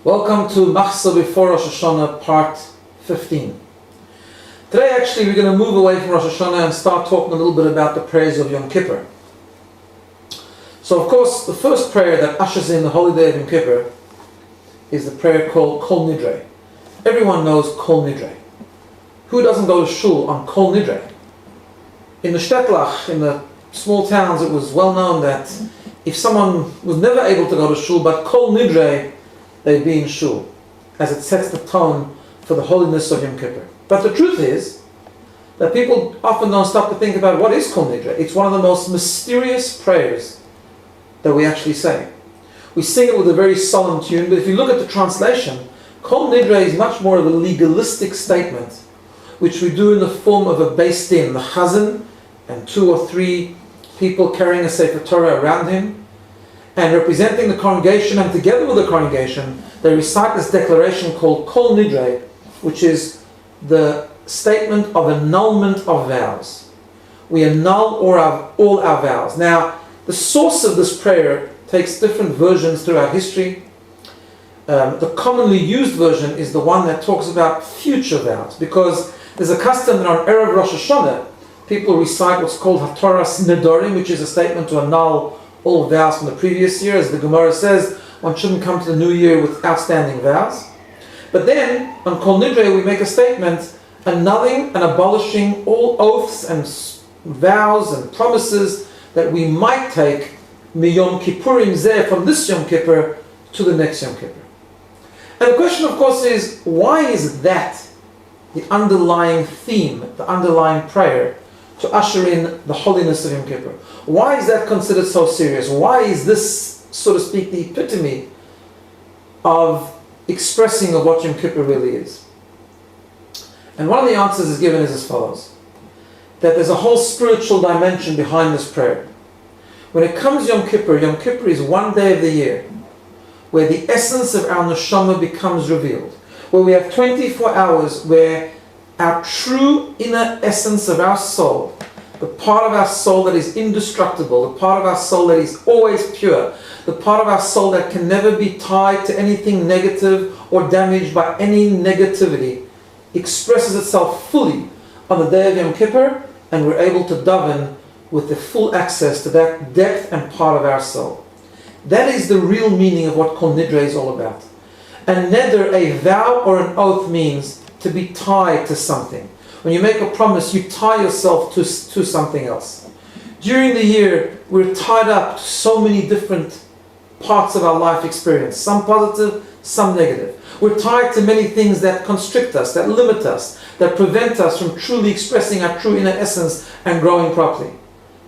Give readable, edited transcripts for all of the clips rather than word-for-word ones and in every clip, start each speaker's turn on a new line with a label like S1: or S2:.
S1: Welcome to Machzor before Rosh Hashana, part 15. Today actually we're going to move away from Rosh Hashana and start talking a little bit about the prayers of Yom Kippur. So of course the first prayer that ushers in the holy day of Yom Kippur is the prayer called Kol Nidre. Everyone knows Kol Nidre. Who doesn't go to shul on Kol Nidre? In the Shtetl, in the small towns, it was well known that if someone was never able to go to shul but Kol Nidre, they'd be in shul, as it sets the tone for the holiness of Yom Kippur. But the truth is that people often don't stop to think about what is Kol Nidre. It's one of the most mysterious prayers that we actually say. We sing it with a very solemn tune, but if you look at the translation, Kol Nidre is much more of a legalistic statement, which we do in the form of a beis din, the chazan, and 2 or 3 people carrying a Sefer Torah around him, and representing the congregation, and together with the congregation, they recite this declaration called Kol Nidre, which is the statement of annulment of vows. We annul all our vows. Now, the source of this prayer takes different versions throughout history. The commonly used version is the one that talks about future vows, because there's a custom that on Erev Rosh Hashana, people recite what's called Hatoras Nedorim, which is a statement to annul all vows from the previous year. As the Gemara says, one shouldn't come to the new year with outstanding vows. But then, on Kol Nidre, we make a statement annulling and abolishing all oaths and vows and promises that we might take miyom kippurim zeh, from this Yom Kippur to the next Yom Kippur. And the question, of course, is why is that the underlying theme, the underlying prayer, to usher in the holiness of Yom Kippur? Why is that considered so serious? Why is this, so to speak, the epitome of expressing of what Yom Kippur really is? And one of the answers is given as follows: that there's a whole spiritual dimension behind this prayer. When it comes Yom Kippur is one day of the year where the essence of our neshama becomes revealed, where we have 24 hours where our true inner essence of our soul, the part of our soul that is indestructible, the part of our soul that is always pure, the part of our soul that can never be tied to anything negative or damaged by any negativity, expresses itself fully on the day of Yom Kippur, and we're able to daven with the full access to that depth and part of our soul. That is the real meaning of what Kol Nidre is all about. And neder, a vow or an oath, means to be tied to something. When you make a promise, you tie yourself to something else. During the year, we're tied up to so many different parts of our life experience, some positive, some negative. We're tied to many things that constrict us, that limit us, that prevent us from truly expressing our true inner essence and growing properly.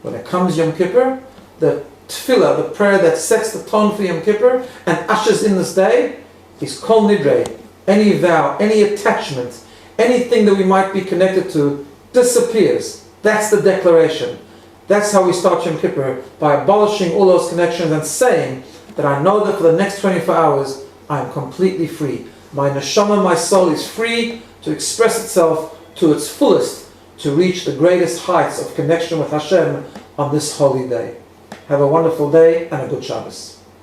S1: When it comes Yom Kippur, the tefillah, the prayer that sets the tone for Yom Kippur and ushers in this day, is Kol Nidre. Any vow, any attachment, anything that we might be connected to disappears. That's the declaration. That's how we start Yom Kippur, by abolishing all those connections and saying that I know that for the next 24 hours I am completely free. My neshama, my soul, is free to express itself to its fullest, to reach the greatest heights of connection with Hashem on this holy day. Have a wonderful day and a good Shabbos.